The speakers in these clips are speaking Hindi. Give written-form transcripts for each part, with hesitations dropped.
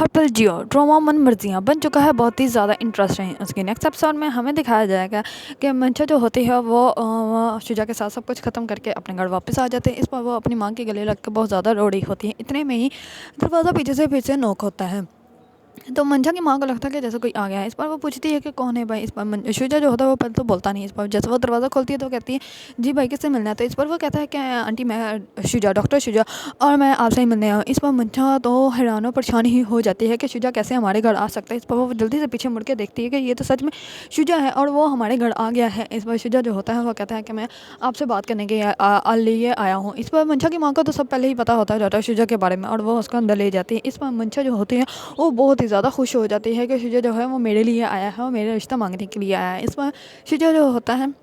हर पल जियो ड्रामा मन मर्जियाँ बन चुका है बहुत ही ज़्यादा इंटरेस्टिंग। उसके नेक्स्ट एपिसोड में हमें दिखाया जाएगा कि मंशा जो होती है वो शुजा के साथ सब कुछ ख़त्म करके अपने घर वापस आ जाते हैं। इस पर वो अपनी माँ के गले लग के बहुत ज़्यादा रो रही होती है। इतने में ही दरवाज़ा पीछे से फिर से नॉक होता है। तो मंशा की माँ को लगता है कि जैसे कोई आ गया है। इस पर वो पूछती है कि कौन है भाई। इस पर शुजा जो होता है वो पहले तो बोलता नहीं। इस पर जैसे वो दरवाज़ा खोलती है तो कहती है जी भाई किससे मिलना है। तो इस पर वो कहता है कि आंटी मैं शुजा डॉक्टर शुजा और मैं आपसे ही मिलने आया। इस पर मंशा तो हैरान और परेशान ही हो जाती है कि शुजा कैसे हमारे घर आ सकता है। इस पर वो जल्दी से पीछे मुड़ के देखती है कि ये तो सच में शुजा है और वो हमारे घर आ गया है। इस पर शुजा जो होता है वो कहता है कि मैं आपसे बात करने के लिए आया हूँ। इस पर मंशा की माँ को तो सब पहले ही पता होता है डॉक्टर शुजा के बारे में और वो उसको अंदर ले जाती है। इस पर मंशा जो होती है वो बहुत ही ज़्यादा खुश हो जाती है कि शुजा जो है वो मेरे लिए आया है और मेरा रिश्ता मांगने के लिए आया है। इस पर शुजा जो होता है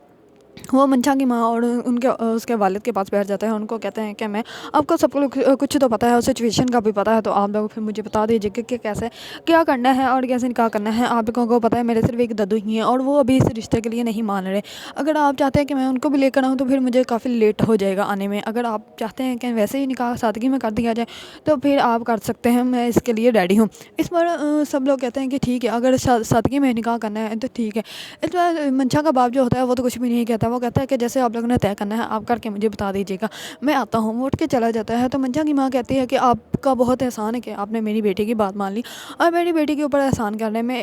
वो मंशा की माँ और उनके उसके वालिद के पास बैठ जाते हैं। उनको कहते हैं कि मैं आपको सब कुछ तो पता है और सिचुएशन का भी पता है, तो आप लोग फिर मुझे बता दीजिए कि कैसे क्या करना है और कैसे निकाह करना है। आप लोगों को पता है मेरे सिर्फ एक दादू ही हैं और वो अभी इस रिश्ते के लिए नहीं मान रहे। अगर आप चाहते हैं कि मैं उनको भी लेकर आऊँ तो फिर मुझे काफ़ी लेट हो जाएगा आने में। अगर आप चाहते हैं कि वैसे ही निकाह सादगी में कर दिया जाए तो फिर आप कर सकते हैं, मैं इसके लिए रेडी हूँ। इस पर सब लोग कहते हैं कि ठीक है, अगर सादगी में निकाह करना है तो ठीक है। इस पर मंशा का बाप जो होता है वो तो कुछ भी नहीं कहता। वो कहता है कि जैसे आप लोगों ने तय करना है आप करके मुझे बता दीजिएगा, मैं आता हूँ। वो उठ के चला जाता है। तो मंशा की माँ कहती है कि आपका बहुत एहसान है कि आपने मेरी बेटी की बात मान ली और मेरी बेटी के ऊपर एहसान करने में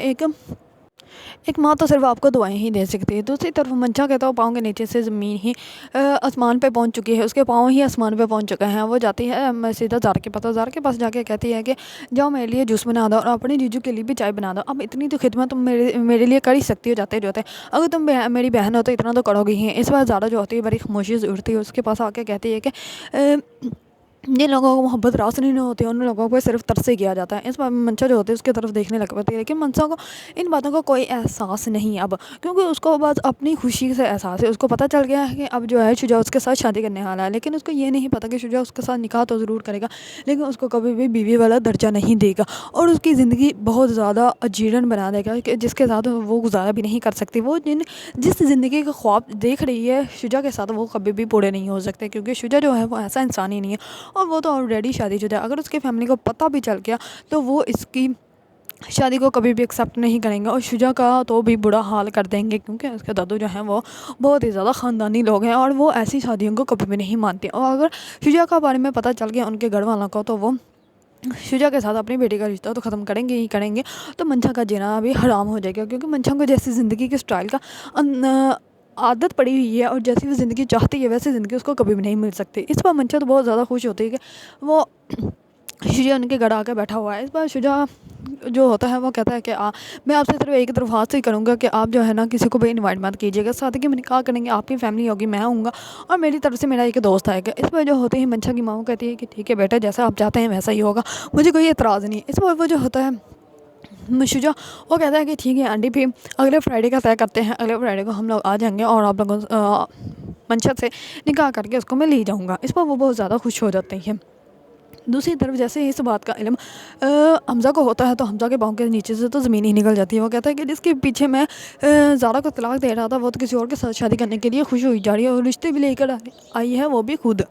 एक माँ तो सिर्फ आपको दुआएं ही दे सकती है। दूसरी तरफ मंशा कहता है पाँव के नीचे से ज़मीन ही आसमान पे पहुंच चुकी है, उसके पाँव ही आसमान पे पहुंच चुके हैं। वो जाती है सीधा ज़ारा के पास जाके कहती है कि जाओ मेरे लिए जूस बना दो और अपनी जीजू के लिए भी चाय बना दो। अब इतनी तो खिदमत तुम मेरे लिए कर ही सकती हो जाते जो होते, अगर तुम मेरी बहन हो तो इतना तो करोगी ही। इस बार ज़ारा जो होती है बड़ी खामोशी से उठती है, उसके पास आके कहती है कि जिन लोगों को मोहब्बत रास नहीं होती उन लोगों को सिर्फ तरस से किया जाता है। इस बार मंशा जो होती है उसकी तरफ देखने लग पाती है, लेकिन मंशा को इन बातों का कोई एहसास नहीं अब, क्योंकि उसको बस अपनी खुशी से एहसास है। उसको पता चल गया है कि अब जो है शुजा उसके साथ शादी करने वाला है, लेकिन उसको ये नहीं पता कि शुजा उसके साथ निकाह तो ज़रूर करेगा लेकिन उसको कभी भी बीवी वाला दर्जा नहीं देगा और उसकी ज़िंदगी बहुत ज़्यादा अजीरन बना देगा कि जिसके साथ वो गुजारा भी नहीं कर सकती। वो जिस ज़िंदगी का ख्वाब देख रही है शुजा के साथ वो कभी भी पूरे नहीं हो सकते, क्योंकि शुजा जो है वो ऐसा इंसान ही नहीं है और वो तो ऑलरेडी शादीशुदा है। अगर उसकी फैमिली को पता भी चल गया तो वो इसकी शादी को कभी भी एक्सेप्ट नहीं करेंगे और शुजा का तो भी बुरा हाल कर देंगे, क्योंकि उसके दादू जो हैं वो बहुत ही ज़्यादा ख़ानदानी लोग हैं और वो ऐसी शादियों को कभी भी नहीं मानते। और अगर शुजा का बारे में पता चल गया उनके घर वालों को तो वो शुजा के साथ अपनी बेटी का रिश्ता तो ख़त्म करेंगे ही करेंगे। तो मंशा का जीना भी हराम हो जाएगा, क्योंकि मंशा को जैसी ज़िंदगी के स्टाइल का आदत पड़ी हुई है और जैसी वो ज़िंदगी चाहती है वैसी ज़िंदगी उसको कभी भी नहीं मिल सकती। इस पर मंशा तो बहुत ज़्यादा खुश होती है कि वो शुजा उनके घर आकर बैठा हुआ है। इस बार शुजा जो होता है वो कहता है कि मैं आपसे सिर्फ एक तरफ हाथ से ही करूँगा कि आप जो है ना किसी को भी इनवाइट मत कीजिएगा, साथ ही में निकाह करेंगे, आपकी फैमिली होगी, मैं आऊँगा और मेरी तरफ से मेरा एक दोस्त आएगा। इस पर जो होते हैं मंशा की माँ कहती है कि ठीक है बेटा, जैसा आप चाहते हैं वैसा ही होगा, मुझे कोई एतराज़ नहीं। इस पर वो जो होता है शुजा वो कहता है कि ठीक है आंटी, फिर अगले फ्राइडे का तय करते हैं, अगले फ्राइडे को हम लोग आ जाएंगे और आप लोगों मंशा से निकाह करके उसको मैं ले जाऊँगा। इस पर वो बहुत ज़्यादा खुश हो जाते हैं। दूसरी तरफ जैसे ही इस बात का इल्म हमज़ा को होता है तो हमज़ा के पाँव के नीचे से तो ज़मीन ही निकल जाती है। वो कहता है कि जिसके पीछे मैं ज़ारा को तलाक दे रहा था वो तो किसी और के साथ शादी करने के लिए खुश हुई जा रही है और रिश्ते भी लेकर आई है, वो भी खुद।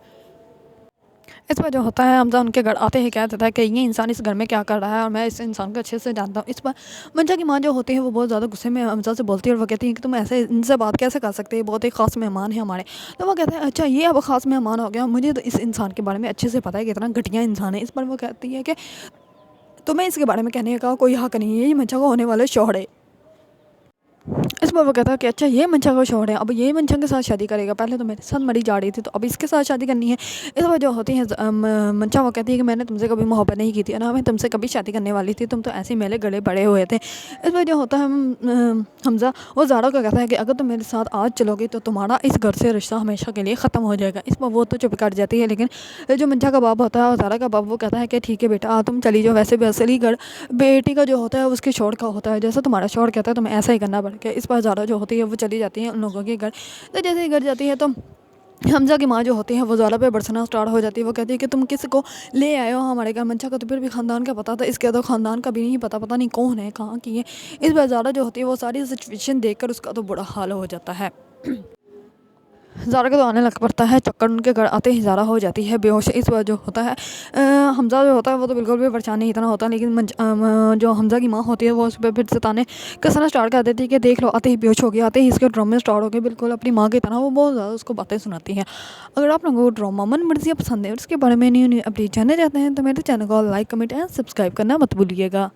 इस पर जो होता है हमज़ा उनके घर आते ही कह देता है कि ये इंसान इस घर में क्या कर रहा है और मैं इस इंसान को अच्छे से जानता हूँ। इस पर मंशा की माँ जो होती है वो बहुत ज़्यादा गुस्से में हमज़ा से बोलती है और वो कहती है कि तुम ऐसे इनसे बात कैसे कर सकते हैं, बहुत ही ख़ास मेहमान है हमारे। तो वो कहता है अच्छा ये अब ख़ास मेहमान हो गया, मुझे तो इस इंसान के बारे में अच्छे से पता है कितना घटिया इंसान है। इस पर वो कहती है कि तुम्हें इसके बारे में कहने का कोई हक़ नहीं है, ये मंशा को होने वाले शौहर है। इस पर वो कहता है कि अच्छा ये मंशा का शौहर है, अब ये मंशा के साथ शादी करेगा, पहले तो मेरे साथ मरी जा रही थी तो अब इसके साथ शादी करनी है। इस पर जो होती है मंशा वो कहती है कि मैंने तुमसे कभी मोहब्बत नहीं की थी, ना मैं तुमसे कभी शादी करने वाली थी, तुम तो ऐसे मेले गले पड़े हुए थे। इस पर जो होता है हमज़ा वो ज़ारा को कहता है कि अगर तुम मेरे साथ आज चलोगी तो तुम्हारा इस घर से रिश्ता हमेशा के लिए ख़त्म हो जाएगा। इस पर वो तो चुप कर जाती है, लेकिन जो मंशा का बाप होता है और ज़ारा का बाप वो कहता है कि ठीक है बेटा तुम चली जाओ, वैसे भी असली घर बेटी का जो होता है उसके शौहर का होता है, जैसा तुम्हारा शौहर कहता है तुम्हें ऐसा ही करना पड़ेगा। इस पर ज़ारा जो होती है वो चली जाती है उन लोगों के घर। तो जैसे ही घर जाती है तो हमज़ा की माँ जो होती है वो ज़ारा पे बरसना स्टार्ट हो जाती है। वो कहती है कि तुम किस को ले आए हो हमारे घर। मंशा को तो फिर भी ख़ानदान का पता था, इसके तो ख़ानदान का भी नहीं पता, पता नहीं कौन है कहाँ की है। इस बार ज़ारा जो होती है वो सारी सिचुएशन देखकर उसका तो बुरा हाल हो जाता है। ज़ारा को तो आने लग पड़ता है चक्कर, उनके घर आते ही ज़ारा हो जाती है बेहोश। इस वजह जो होता है हमज़ा जो होता है वो तो बिल्कुल भी परेशान नहीं इतना होता, लेकिन जो हमज़ा की माँ होती है वो उस पर फिर से ताने कसना स्टार्ट कर देती है कि देख लो आते ही बेहोश हो गया, आते ही इसके ड्रामे स्टार्ट हो गए, बिल्कुल अपनी माँ की तरह वो बहुत ज़्यादा उसको बातें सुनाती है। अगर आप लोगों को ड्रामा मन मर्जियाँ पसंद है और उसके बारे में न्यू न्यू अपडेट जानना चाहते हैं तो मेरे चैनल को लाइक कमेंट एंड सब्सक्राइब करना मत भूलिएगा।